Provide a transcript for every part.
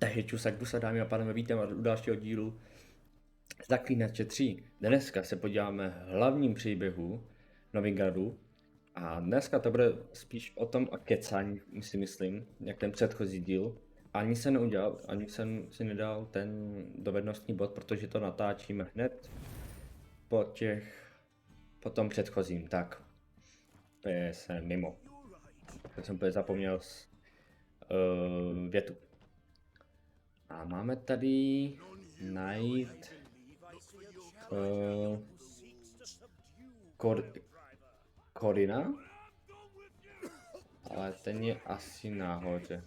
Hejču Sakbusa, dámy a pánové, vítám u dalšího dílu Zaklínače 3. Dneska se podíváme hlavním příběhu Novigradu a dneska to bude spíš o tom a kecání, si myslím, jak ten předchozí díl. Ani jsem si nedal ten dovednostní bod, protože to natáčíme hned po tom předchozím, tak to je se mimo. Tak jsem úplně zapomněl větu. A máme tady najít Korina, ale ten je asi nahoře.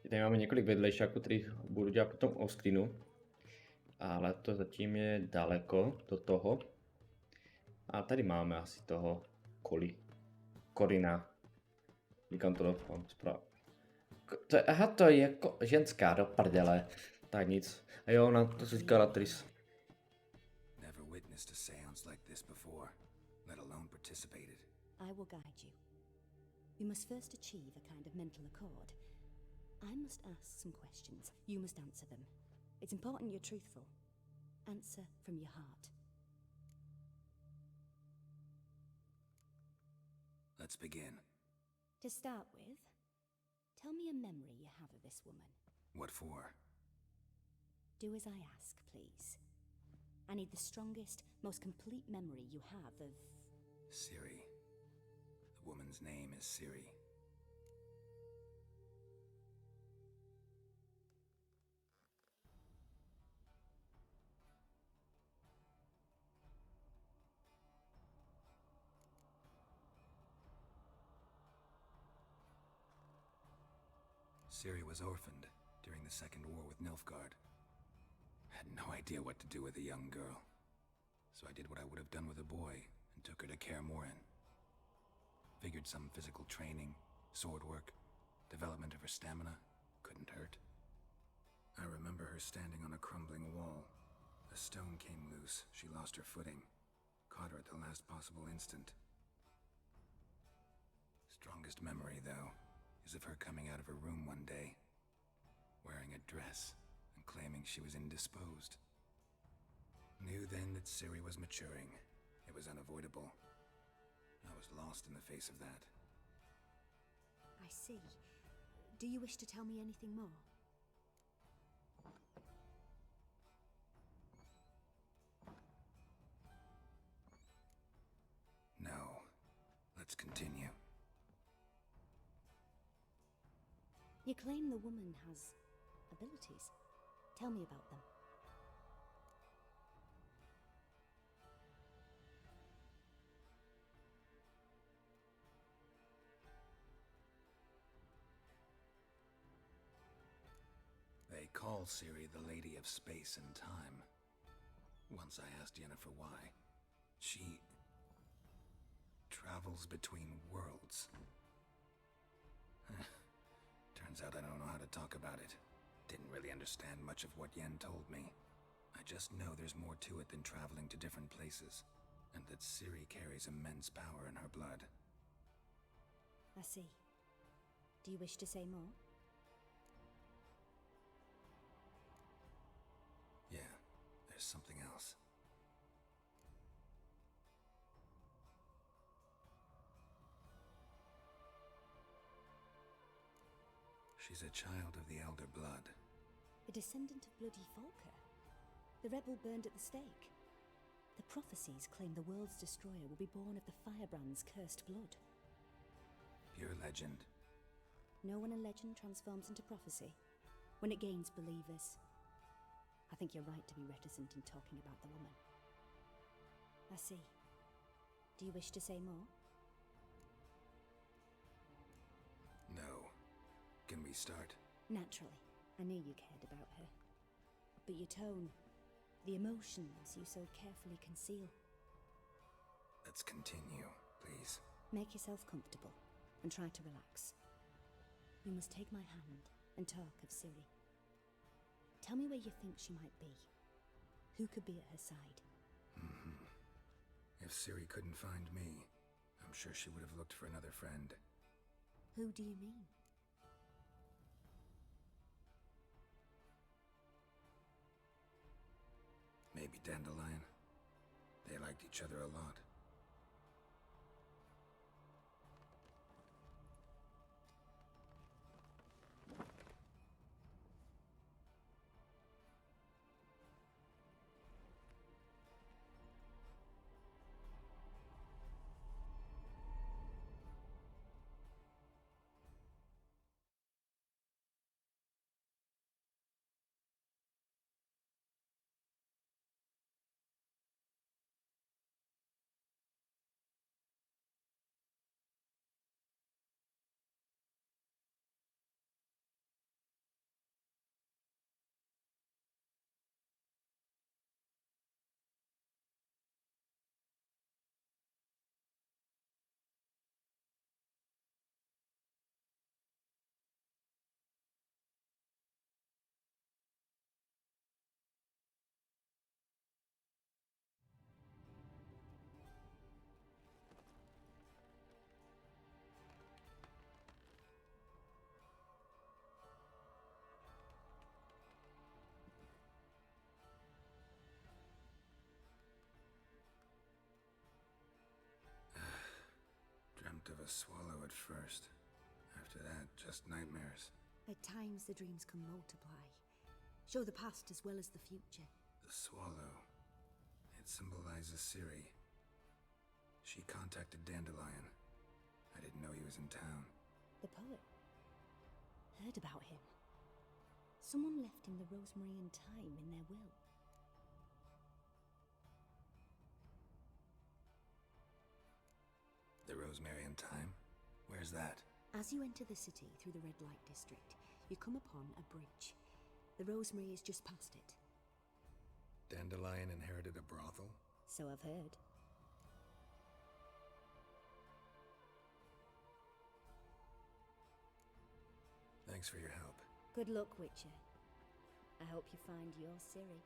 Tady máme několik vedlejšáků, kterých budu dělat potom o screenu, ale to zatím je daleko do toho. A tady máme asi toho Korina. Říkám to doufám správně. Aha, to je jako ženská do prdele. Tak nic. A jo, na to se říká Latris. Never witnessed a seance like this before, let alone participated. I will guide you. You must first achieve a kind of mental accord. I must ask some questions. You must answer them. It's important you're truthful. Answer from your heart. Let's begin. To start with, tell me a memory you have of this woman. What for? Do as I ask, please. I need the strongest, most complete memory you have of... Ciri. The woman's name is Ciri. Ciri was orphaned during the Second War with Nilfgaard. Had no idea what to do with a young girl. So I did what I would have done with a boy and took her to Kaer Morhen. Figured some physical training, sword work, development of her stamina couldn't hurt. I remember her standing on a crumbling wall. A stone came loose, she lost her footing. Caught her at the last possible instant. Strongest memory, though, is of her coming out of her room one day, wearing a dress and claiming she was indisposed. Knew then that Ciri was maturing. It was unavoidable. I was lost in the face of that. I see. Do you wish to tell me anything more? No. Let's continue. You claim the woman has abilities. Tell me about them. They call Ciri the Lady of Space and Time. Once I asked Yennefer why. She travels between worlds. Turns out I don't know how to talk about it. Didn't really understand much of what Yen told me. I just know there's more to it than traveling to different places, and that Ciri carries immense power in her blood. I see. Do you wish to say more? Yeah, there's something else. She's a child of the Elder Blood. A descendant of bloody Volker. The rebel burned at the stake. The prophecies claim the world's destroyer will be born of the Firebrand's cursed blood. Pure legend. No when a legend transforms into prophecy, when it gains believers. I think you're right to be reticent in talking about the woman. I see. Do you wish to say more? No. Can we start? Naturally. I knew you cared about her. But your tone, the emotions you so carefully conceal. Let's continue, please. Make yourself comfortable and try to relax. You must take my hand and talk of Ciri. Tell me where you think she might be. Who could be at her side? If Ciri couldn't find me, I'm sure she would have looked for another friend. Who do you mean? Maybe Dandelion. They liked each other a lot. Dreamt of a swallow at first. After that, just nightmares. At times, the dreams can multiply. Show the past as well as the future. The swallow. It symbolizes Ciri. She contacted Dandelion. I didn't know he was in town. The poet. Heard about him. Someone left him the rosemary and thyme in their will. The Rosemary and Thyme? Where's that? As you enter the city through the red light district, you come upon a bridge. The rosemary is just past it. Dandelion inherited a brothel? So I've heard. Thanks for your help. Good luck, Witcher. I hope you find your Ciri.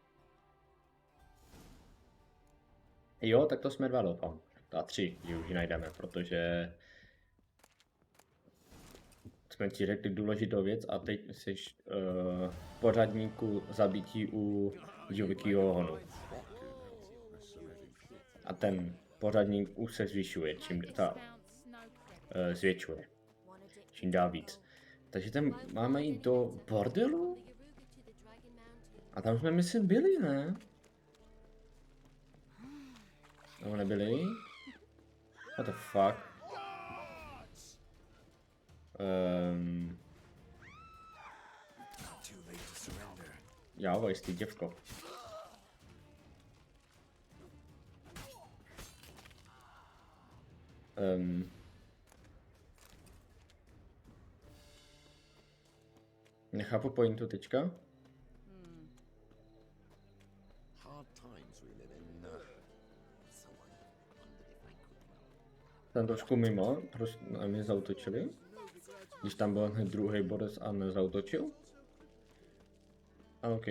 Jo, tak to jsme 2 doufám. A 3 ji už najdeme, protože jsme ti řekli důležitou věc a teď jsi v pořadníku zabití u Juvikýho honu. A ten pořadník už se zvyšuje, čím zvětšuje, čím dál víc. Takže tam máme jít do bordelu? A tam jsme myslím byli, ne? Nebo nebyli? What the fuck? Já jistý děvko. Nechápu pointu teďka. Jsem trošku mimo, prostě na mě zautočili. Když tam byl hned druhý borec a nezautočil. A ok,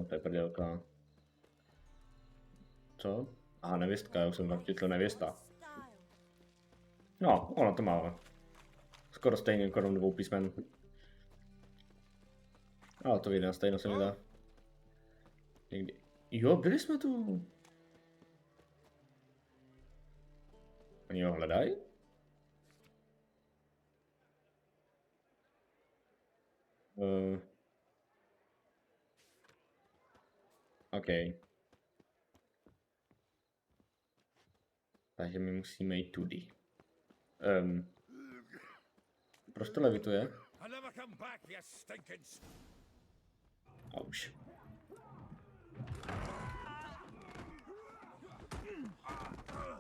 to je prdělka. Co? Aha, nevěstka, já už jsem tam včetl nevěsta. No, ono to má skoro stejně, krom 2 písmen. Ale to vyjde na stejno, se mi dá. Někdy. Jo, byli jsme tu. Oni ho hledají? OK. Takže my musíme jít tudy. Proč to levituje? Auž.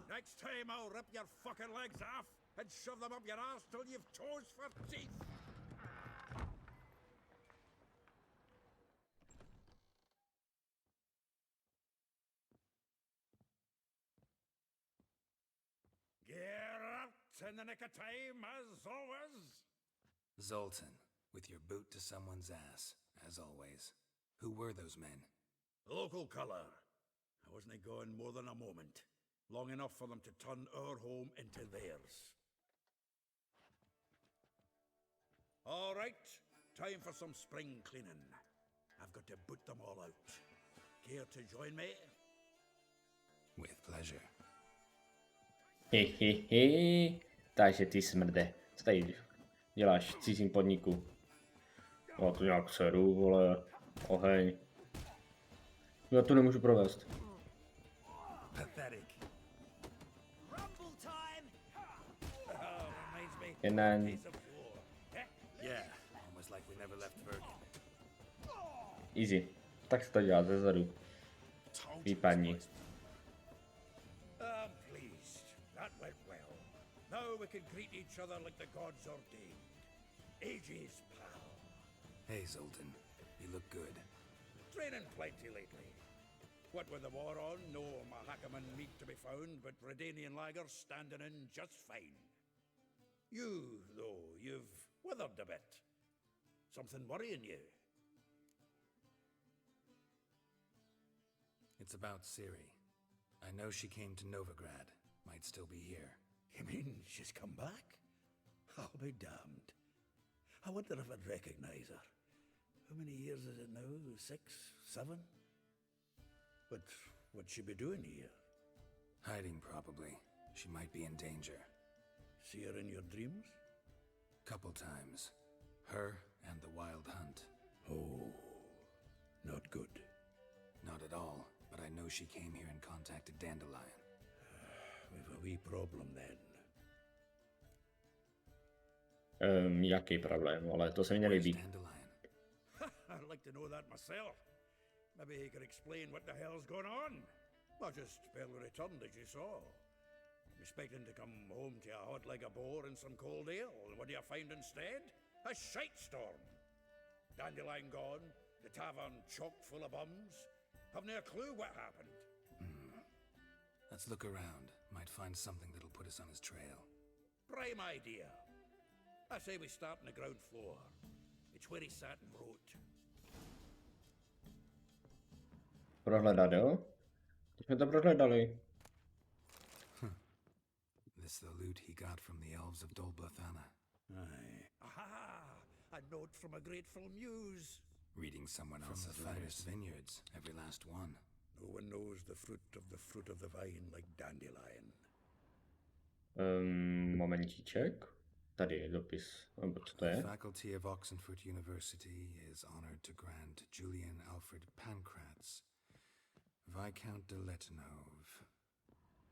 Next time I'll rip your fucking legs off and shove them up your ass till you've toes for teeth. Get up in the nick of time, as always. Zoltan, with your boot to someone's ass, as always. Who were those men? Local colour. I wasn't going more than a moment. Long enough for them to turn our home into theirs. All right, time for some spring cleaning. I've got to boot them all out. Care to join me? With pleasure. Hehehe. Takže ty smrde. Co tady děláš v cizím podniku? Já to nějak seru, vole. Oheň. Já to nemůžu provést. Pathetic. Rumble time! Oh, reminds me. Jeden. Piece of floor. Yeah, almost like we never left Bergen. Easy. Tak se to dělá zezadu. Výpadni. I'm pleased. That went well. Now we can greet each other like the gods ordained. Ages, pal. Hey, Zoltan. You look good. Training plenty lately. What with the war on, no Mahakaman meat to be found, but Redanian lagers standing in just fine. You, though, you've withered a bit. Something worrying you? It's about Ciri. I know she came to Novigrad. Might still be here. You mean she's come back? I'll be damned. I wonder if I'd recognize her. How many years is it now? 6, 7? But what'd she be doing here? Hiding, probably. She might be in danger. See her in your dreams? Couple times. Her and the Wild Hunt. Oh, not good. Not at all, but I know she came here and contacted Dandelion. We've a wee problem then. Jaký problém, ale to se mi nelíbí. Dandelion? I'd like to know that myself. Maybe he could explain what the hell's going on. I just barely returned, as you saw. Expecting to come home to a hot like a boar and some cold ale, and what do you find instead? A shite storm. Dandelion gone, the tavern chock full of bums. Haven't a clue what happened. Let's look around. Might find something that'll put us on his trail. Prime idea. I say we start on the ground floor. It's where he sat and wrote. Prohledat, jo? Teď jsme to prohledali. This the loot he got from the elves of Dolblathana. Aye. Aha! A note from a grateful muse. Reading someone else's finest vineyards, every last one. No one knows the fruit of the vine like Dandelion. Momentíček. Tady je dopis. Nebo co to The je? faculty of Oxenford University is honored to grant Julian Alfred Pancratz, Viscount de Letenove,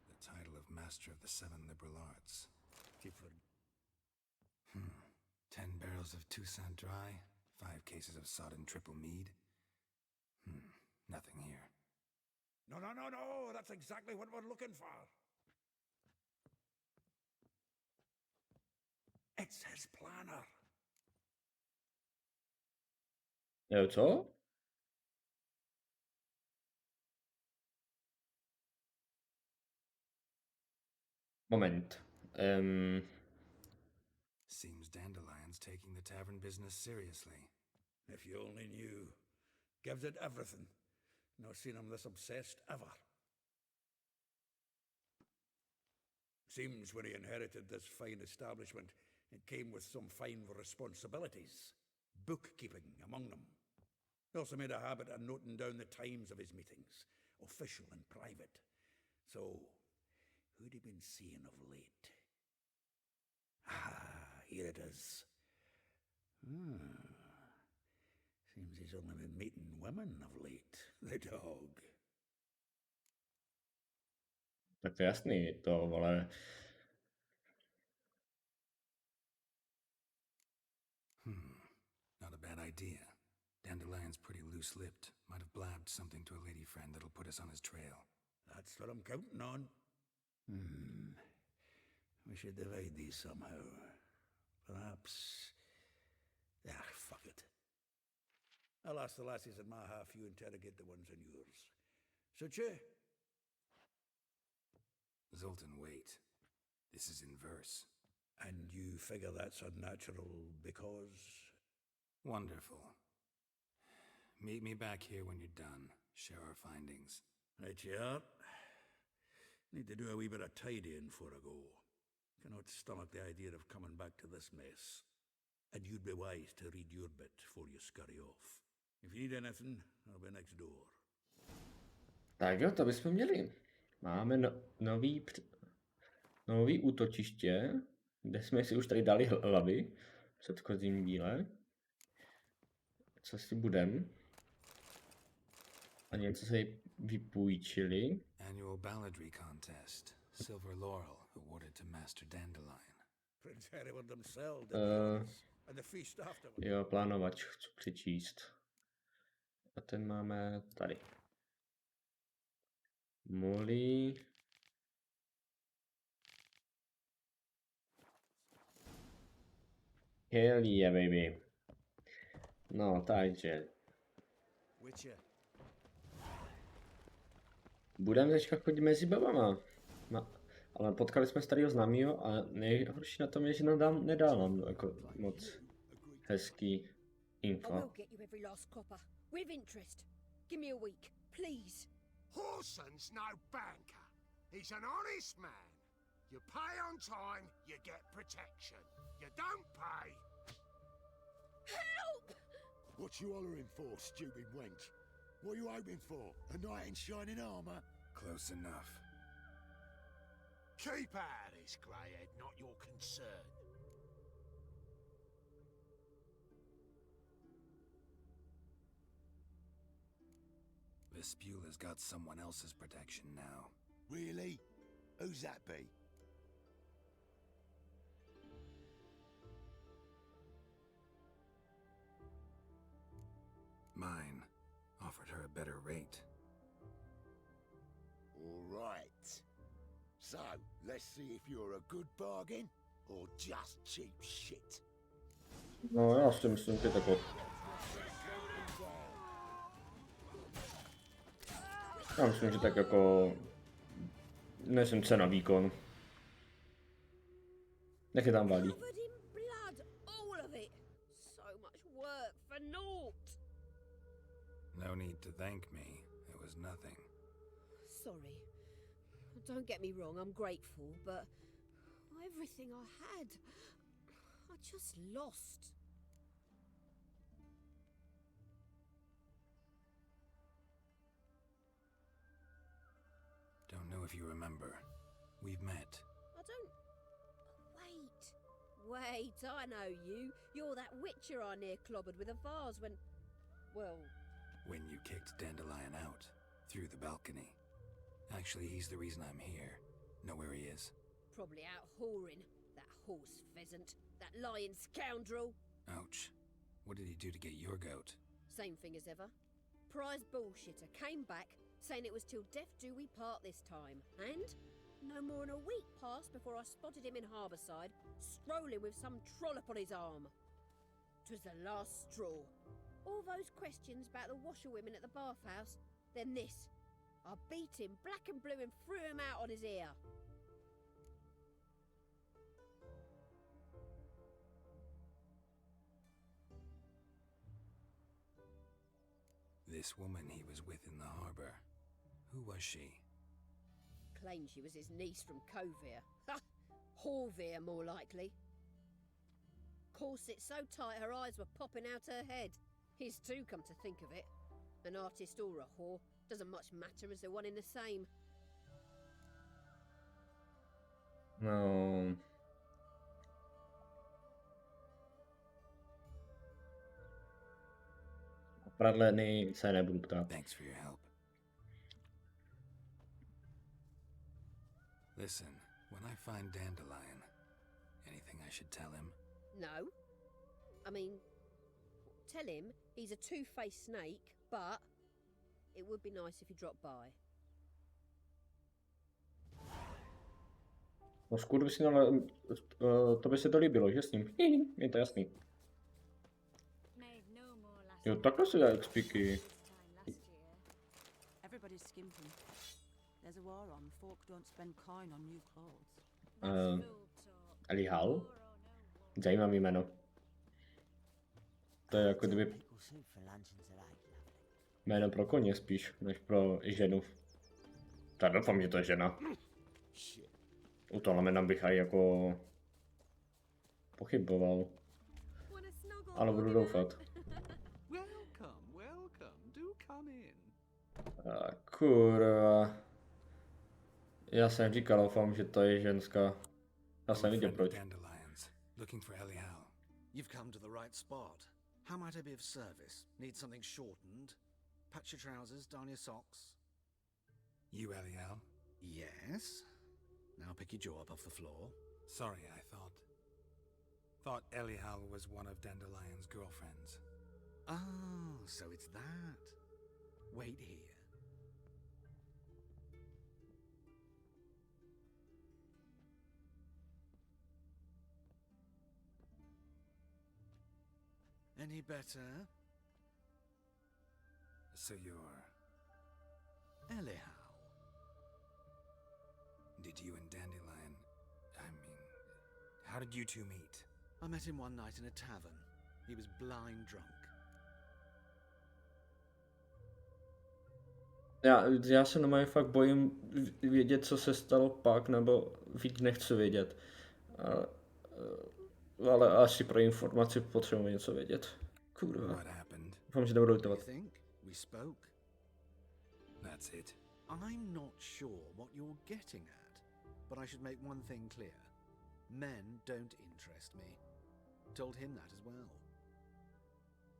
the title of Master of the Seven Liberal Arts. Clifford. 10 barrels of Toussaint Dry, 5 cases of sodden triple mead. Nothing here. No, that's exactly what we're looking for. It's his planner. Jo, co? Moment. Seems Dandelion's taking the tavern business seriously. If you only knew. Gives it everything. Not seen him this obsessed ever. Seems when he inherited this fine establishment, it came with some fine responsibilities. Bookkeeping among them. He also made a habit of noting down the times of his meetings, official and private. So, who'd he been seeing of late? Ah, here it is. Seems he's only been meeting women of late. The dog. Tak to je jasný, to vole. Not a bad idea. Dandelion's pretty loose-lipped. Might have blabbed something to a lady friend that'll put us on his trail. That's what I'm counting on. We should divide these somehow. Perhaps... fuck it. I'll ask the lassies in my half, you interrogate the ones in yours. Suit you? Zoltan, wait. This is in verse. And you figure that's unnatural because... Wonderful. Meet me back here when you're done. Share our findings. Right you are. Need to do a wee bit of tidying before I go. Cannot stomach the idea of coming back to this mess. And you'd be wise to read your bit before you scurry off. If you need anything, I'll be next door. Tak jo, to bychom měli. Máme nový útočiště, kde jsme si už tady dali hlavy v předchozím díle. Co si budem? A něco si vypůjčili. Annual balladry contest. Silver laurel awarded to Master Dandelion. Prince Hereward himself did the honors, and the feast afterward. Jo, plánovač, chci přečíst. A ten máme tady. Molly. Hell yeah, baby. No, takže. Budeme teďka chodit mezi babama. No, ale potkali jsme starého známýho a nejhorší na tom je, že nám nedal nám jako moc hezký I info. will get you every last copper, with interest. Give me a week, please. Horson's no banker. He's an honest man. You pay on time, you get protection. You don't pay. Help! What you hollering for, stupid wench? What you hoping for? A knight in shining armour? Close enough. Keep out of this, greyhead, not your concern. Vespula's got someone else's protection now. Really? Who's that be? Mine offered her a better rate. All right. So, let's see if you're a good bargain or just cheap shit. No, já si myslím, že tako. Já myslím, že tak jako nejsem cena výkon. Nech je tam valí. Covered in blood, all of it. So much work for naught. No need to thank me. It was nothing. Sorry. Don't get me wrong, I'm grateful, but everything I had, I just lost. Don't know if you remember. We've met. I don't... Wait, I know you. You're that witcher I near clobbered with a vase when... Well, When you kicked Dandelion out. Through the balcony. Actually, he's the reason I'm here. Know where he is? probably out whoring. That horse pheasant. That lying scoundrel. Ouch. What did he do to get your goat? Same thing as ever. Prize bullshitter came back, saying it was till death do we part this time. And no more than a week passed before I spotted him in Harbourside, strolling with some trollop on his arm. 'Twas the last straw. All those questions about the washerwomen at the bathhouse, then this. I beat him black and blue and threw him out on his ear. This woman he was with in the harbor. Who was she? Claimed she was his niece from Kovir. Ha! Horvir, more likely. Corset so tight her eyes were popping out her head. His too, come to think of it. An artist or a whore, doesn't much matter as they're one in the same. No. Pradleny se nebudu ptát. Thanks for your help. Listen, when I find Dandelion, anything I should tell him? No. I mean, tell him he's a two-faced snake, but it would be nice if he dropped by. No skurvysyn, ale to by se to líbilo, že s ním? Je to jasný. Jo, takhle se dá expíky. Everybody's skimping. There's a war on. Folk don't spend coin on new clothes. Elihal? Zajímavý jméno. To je jako kdyby jméno pro koně spíš, než pro ženu. Tak doufám, že to je žena. U toho jména bych aj jako pochyboval. Wanna Ale budu doufat. Welcome, welcome. Do come in. Kurva. Já jsem říkal, doufám, že to je ženská. Já jsem viděl proč. Dandelions, looking for Elial. You've come to the right spot. How might I be of service? Need something shortened? Patch your trousers, darn your socks. You Elial? Yes. Now pick your jaw up off the floor. Sorry, I thought Elial was one of Dandelion's girlfriends. Oh, so it's that. Wait here. Any better? So you're... Elial. Did you and Dandelion... how did you two meet? I met him one night in a tavern. He was blind drunk. Já se normálně fakt bojím vědět, co se stalo pak, nebo víc nechci vědět. Ale asi pro informaci potřebuji něco vědět. Kurva. What happened? Doufám, že nebudu litovat. You think? We spoke. That's it. I'm not sure what you're getting at, but I should make one thing clear. Men don't interest me. Told him that as well.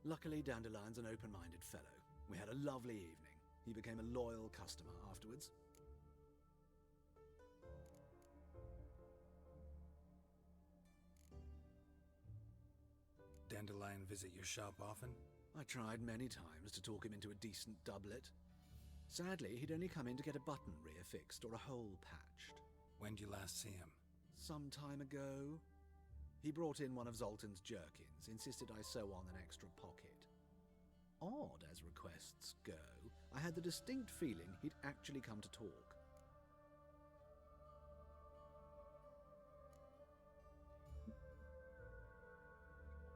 Luckily, Dandelion's an open-minded fellow. We had a lovely evening. He became a loyal customer afterwards. Dandelion visit your shop often? I tried many times to talk him into a decent doublet. Sadly, he'd only come in to get a button reaffixed or a hole patched. When'd you last see him? Some time ago. He brought in one of Zoltan's jerkins, insisted I sew on an extra pocket. Odd as requests go, I had the distinct feeling he'd actually come to talk.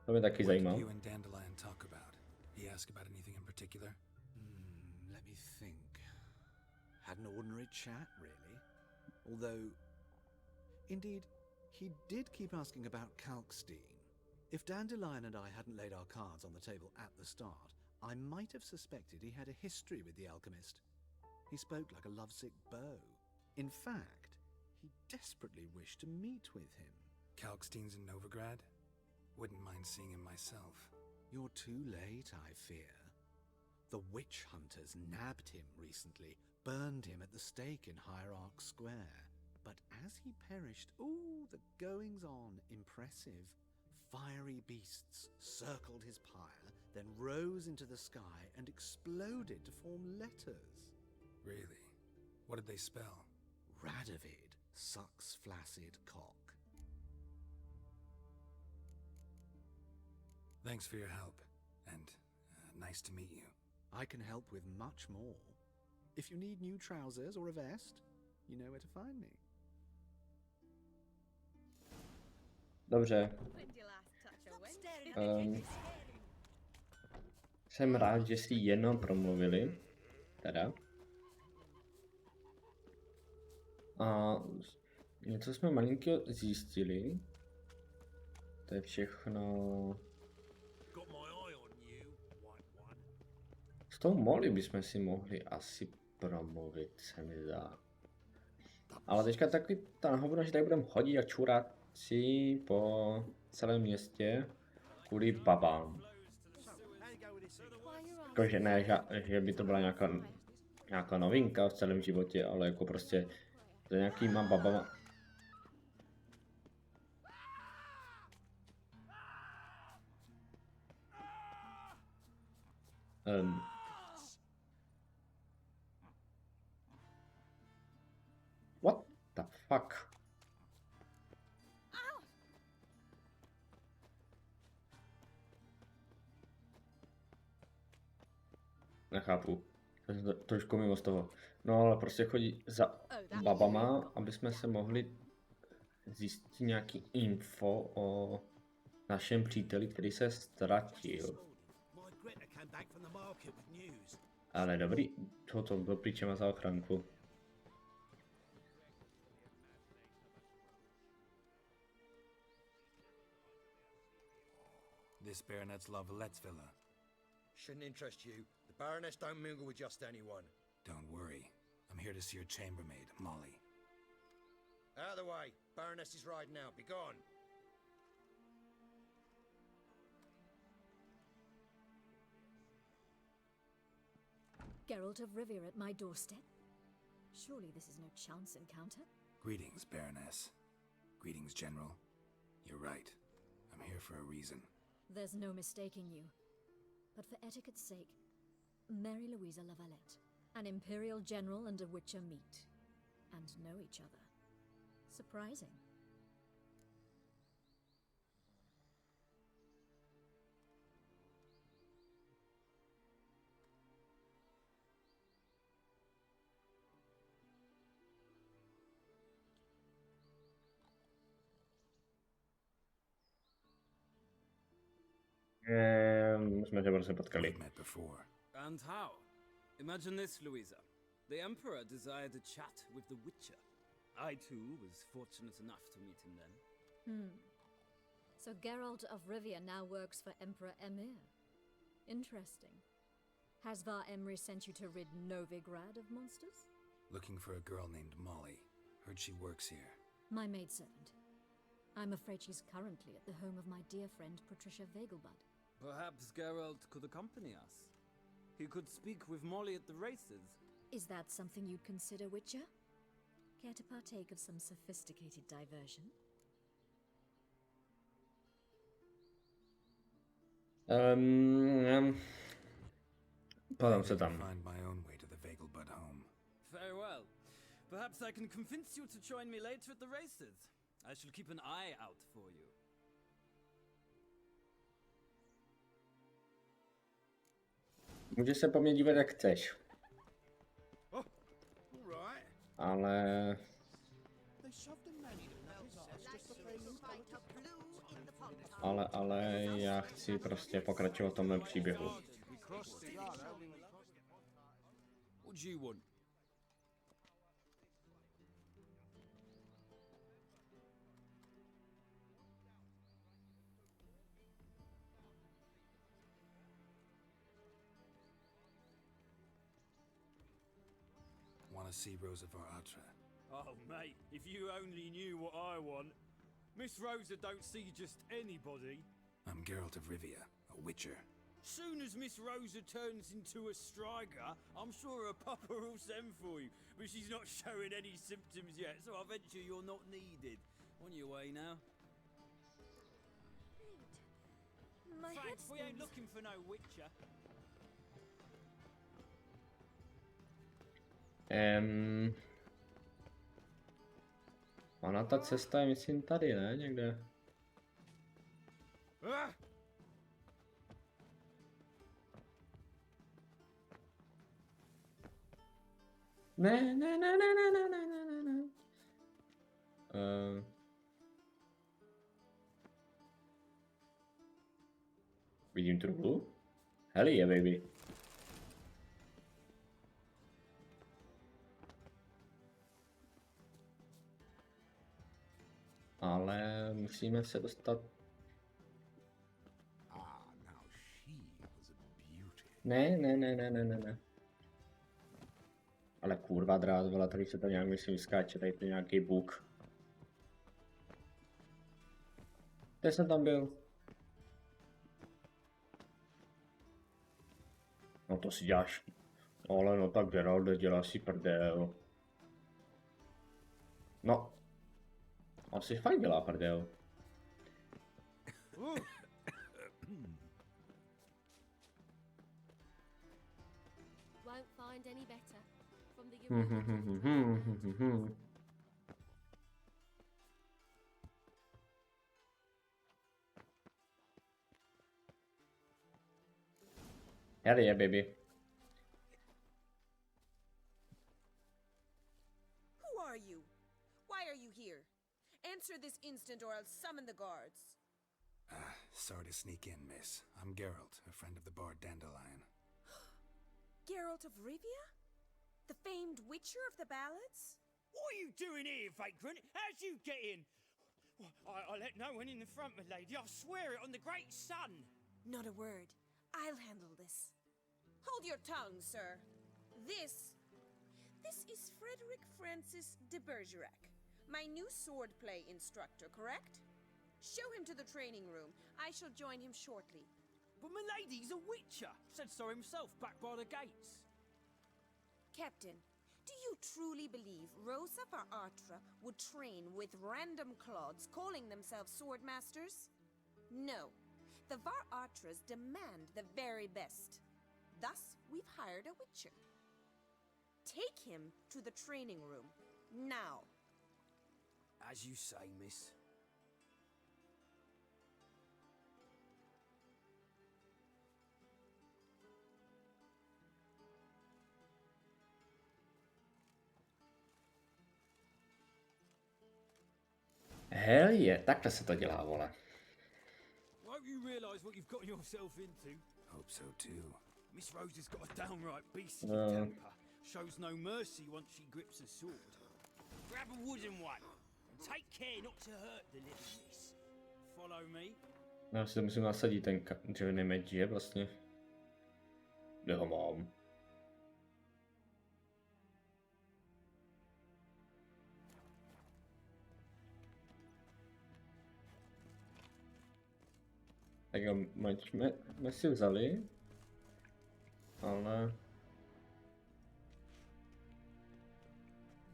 To mě taky What zajímá. did you and Dandelion talk about? He asked about anything in particular? Let me think. Had an ordinary chat, really. Although, indeed, he did keep asking about Kalkstein. If Dandelion and I hadn't laid our cards on the table at the start, I might have suspected he had a history with the alchemist. He spoke like a lovesick beau. In fact, he desperately wished to meet with him. Kalkstein's in Novigrad? Wouldn't mind seeing him myself. You're too late, I fear. The witch hunters nabbed him recently, burned him at the stake in Hierarch Square. But as he perished, the goings-on impressive. Fiery beasts circled his pyre, then rose into the sky and exploded to form letters. Really? What did they spell? Radovid sucks flaccid cock. Thanks for your help, and nice to meet you. I can help with much more. If you need new trousers or a vest, you know where to find me. Dobře. Jsem rád, že si jenom promluvili. Teda. A něco jsme malinkého zjistili. To je všechno. S tou Molly bychom si mohli asi promluvit, se mi zdá. Ale teďka takový ta hovno, že tady budeme chodit a čurat si po celém městě kvůli babám. Jakože ne, že by to byla nějaká novinka v celém životě, ale jako prostě za nějakýma babama. What the fuck? Nechápu. To trošku mimo z toho. No ale prostě chodí za babama, aby jsme se mohli zjistit nějaký info o našem příteli, který se ztratil. Ale dobrý, to byl příčema za ochránku. This Baronet's Lavallette's villa. Shouldn't interest you. The Baroness don't mingle with just anyone. Don't worry. I'm here to see your chambermaid, Molly. Out of the way. Baroness is riding out. Be gone. Geralt of Rivia at my doorstep? Surely this is no chance encounter? Greetings, Baroness. Greetings, General. You're right. I'm here for a reason. There's no mistaking you. But for etiquette's sake, Mary Louisa Lavalette, an Imperial General and a Witcher meet, and know each other. Surprising. Jsme se prostě potkali. We've met before. And how? Imagine this, Louisa. The Emperor desired a chat with the Witcher. I, too, was fortunate enough to meet him then. So Geralt of Rivia now works for Emperor Emir. Interesting. Has Var Emry sent you to rid Novigrad of monsters? Looking for a girl named Molly. Heard she works here. My maidservant. I'm afraid she's currently at the home of my dear friend Patricia Vegelbud. Perhaps Geralt could accompany us. He could speak with Molly at the races. Is that something you'd consider, Witcher? Care to partake of some sophisticated diversion? Podám se tam. Find my own way to the Vegelbud home. Farewell. Perhaps I can convince you to join me later at the races. I shall keep an eye out for you. Můžeš se po mně dívat, jak chceš. Ale... Ale já chci prostě pokračovat v tomhle příběhu. What do you want? Want to see Rosa Atra? Oh, mate, if you only knew what I want. Miss Rosa don't see just anybody. I'm Geralt of Rivia, a Witcher. Soon as Miss Rosa turns into a striker, I'm sure her papa will send for you. But she's not showing any symptoms yet, so I venture you're not needed. On your way now. My Thanks, we ain't headstones. looking for no Witcher. Ona ta cesta je myslím tady, ne? Někde. Ne. Vidím truhlu? Hell yeah, baby. Ale musíme se dostat... Now she was a beauty. Ne. Ale kurva drát, vole, tady se to nějak myslím vyskáče, tady to je nějaký bug. Kde jsem tam byl? No to si děláš. Ale no tak Geralde, dělá si prdel. No. Asi fajn dělá prdel. Won't find any better. From the Hell yeah, baby. Who are you? Why are you here? Answer this instant or I'll summon the guards. Sorry to sneak in, miss. I'm Geralt, a friend of the bard Dandelion. Geralt of Rivia? The famed Witcher of the ballads? What are you doing here, vagrant? How'd you get in? I let no one in the front, my lady. I swear it on the great sun. Not a word. I'll handle this. Hold your tongue, sir. This is Frederick Francis de Bergerac, my new swordplay instructor, correct? Show him to the training room. I shall join him shortly. But milady's a witcher! Said so himself back by the gates. Captain, do you truly believe Rosa var Artra would train with random clods calling themselves swordmasters? No. The var Artras demand the very best. Thus, we've hired a witcher. Take him to the training room, now. As you say, miss. Hell yeah, takhle se to dělá, vole. Won't you realise what you've got yourself into? Hope so too. Miss Rosa's got a downright beastly No. temper. Shows no mercy once she grips a sword. Grab a wooden one and take care not to hurt the little miss. Follow me. Já si to musím nasadit ten dřevěný meč, je vlastně. Kde ho mám? Tak jo, meč jsme si vzali. Ale...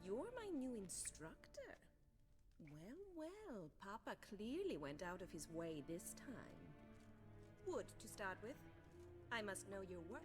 You're my new instructor. Well, Papa clearly went out of his way this time. Wood, to start with. I must know your worth.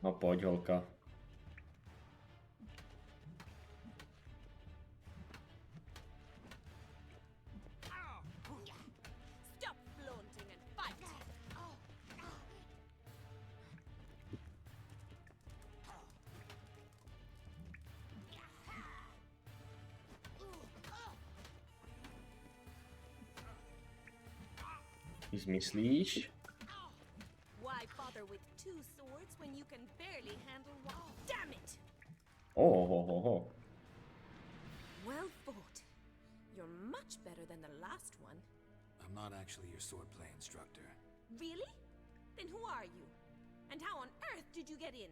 No pojď, holka. Stop flaunting and fight! Když myslíš? Why bother with two swords when you can barely handle one? Damn it! Oh. Well fought. You're much better than the last one. I'm not actually your swordplay instructor. Really? Then who are you? And how on earth did you get in?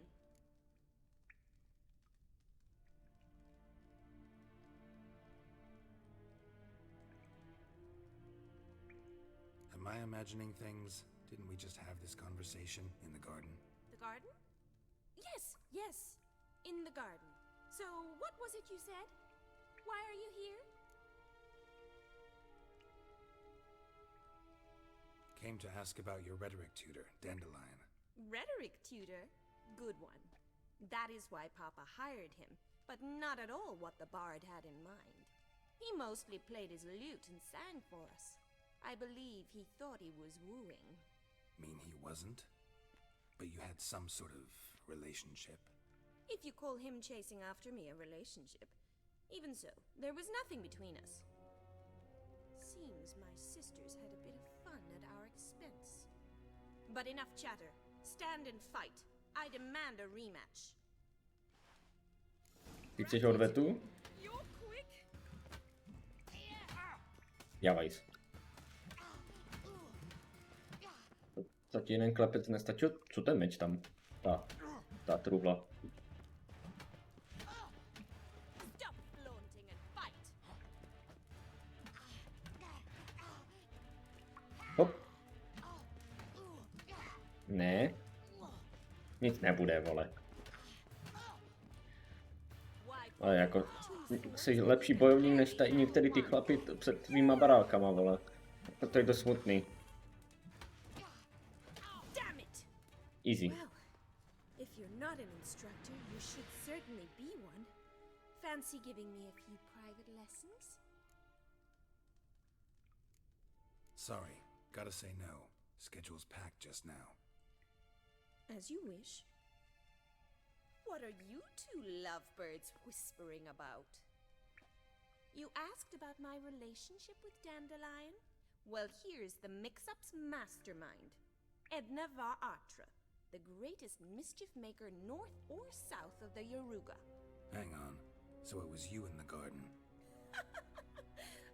Am I imagining things? Didn't we just have this conversation in the garden? The garden? Yes. In the garden. So, what was it you said? Why are you here? Came to ask about your rhetoric tutor, Dandelion. Rhetoric tutor? Good one. That is why Papa hired him, but not at all what the bard had in mind. He mostly played his lute and sang for us. I believe he thought he was wooing. Mean he wasn't? But you had some sort of relationship? If you call him chasing after me a relationship. Even so, there was nothing between us. Seems my sisters had a bit of fun at our expense. But enough chatter. Stand and fight. I demand a rematch. Ty chceš odvetu? You're quick. Já vajs. Za ti jeden klepec nestačil? Co ten meč tam? Ta truhla. Stop flaunting and fight. Hop. Ne. Nic nebude, vole. Ale jako, jsi lepší bojovník než tady některý ty chlapi před tvýma barákama, vole. To je to smutný. Easy. Well, if you're not an instructor, you should certainly be one. Fancy giving me a few private lessons? Sorry, gotta say no. Schedule's packed just now. As you wish. What are you two lovebirds whispering about? You asked about my relationship with Dandelion? Well, here's the mix-up's mastermind. Edna var Atra, the greatest mischief maker north or south of the Yaruga. Hang on. So it was you in the garden?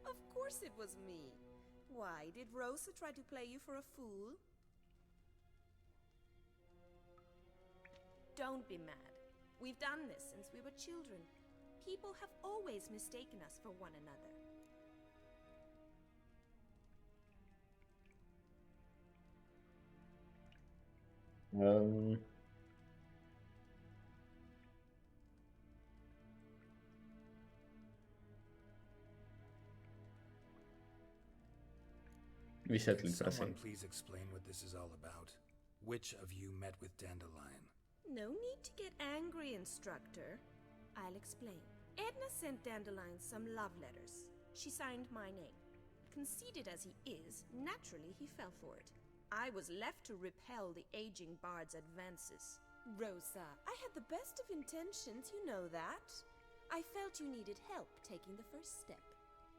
Of course it was me. Why, did Rosa try to play you for a fool? Don't be mad. We've done this since we were children. People have always mistaken us for one another. Vysvětlit, Can someone prosím. please explain what this is all about? Which of you met with Dandelion? No need to get angry, instructor. I'll explain. Edna sent Dandelion some love letters. She signed my name. Conceited as he is, naturally he fell for it. I was left to repel the aging bard's advances. Rosa, I had the best of intentions, you know that. I felt you needed help taking the first step.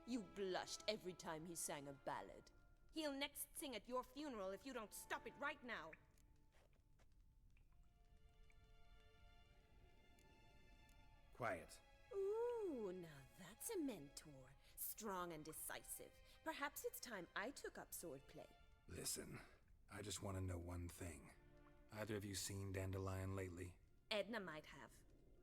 You blushed every time he sang a ballad. He'll next sing at your funeral if you don't stop it right now. Quiet. Ooh, now that's a mentor. Strong and decisive. Perhaps it's time I took up swordplay. Listen, I just want to know one thing. Either of you seen Dandelion lately? Edna might have.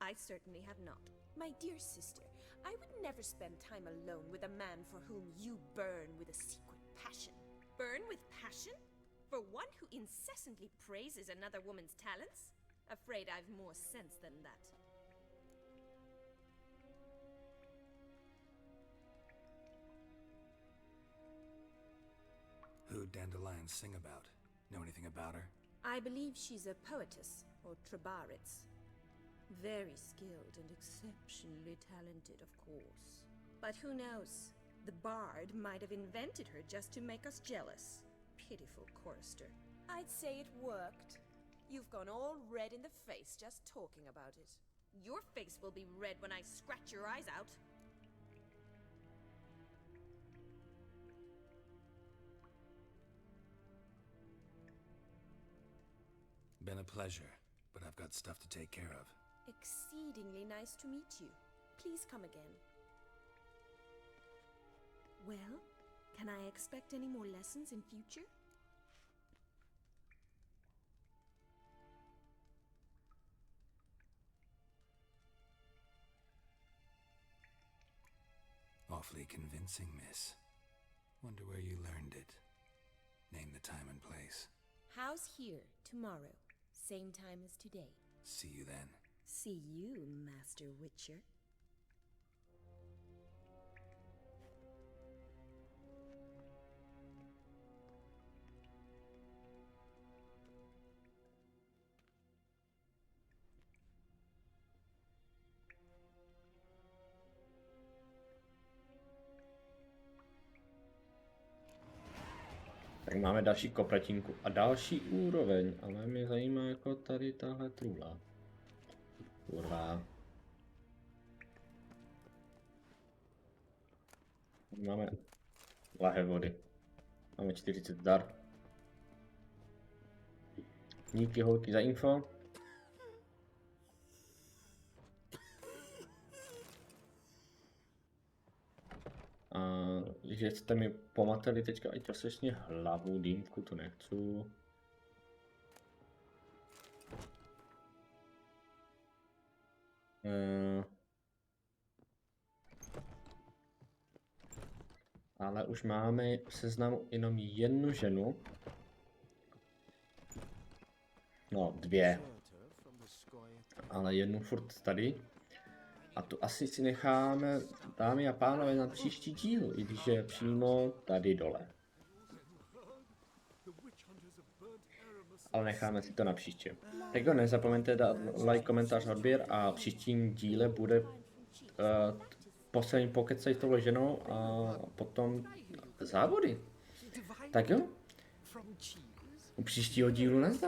I certainly have not. My dear sister, I would never spend time alone with a man for whom you burn with a secret passion. Burn with passion? For one who incessantly praises another woman's talents? Afraid I've more sense than that. Who'd Dandelion sing about? Know anything about her? I believe she's a poetess, or Trebaritz. Very skilled and exceptionally talented, of course. But who knows? The bard might have invented her just to make us jealous. Pitiful chorister. I'd say it worked. You've gone all red in the face just talking about it. Your face will be red when I scratch your eyes out. Been a pleasure, but I've got stuff to take care of. Exceedingly nice to meet you. Please come again. Well, can I expect any more lessons in future? Awfully convincing, miss. Wonder where you learned it. Name the time and place. House here, tomorrow. Same time as today. See you then. See you, Master Witcher. Tak máme další kopretinku a další úroveň, ale mě zajímá jako tady tahle trůla. Kurva. Máme lahé vody. Máme 40 dar. Díky holky za info. A že jste mi pomatali teďka i časečně hlavu, dýmku to nechci. Ale už máme v seznamu jenom jednu ženu. No, dvě. Ale jednu furt tady. A tu asi si necháme, dámy a pánové, na příští díl, i když je přímo tady dole. Ale necháme si to na příště. Tak jo, nezapomeňte dát like, komentář, odběr a v příštím díle bude poslední pokecej s touhle ženou a potom závody. Tak jo, u příštího dílu nazdar.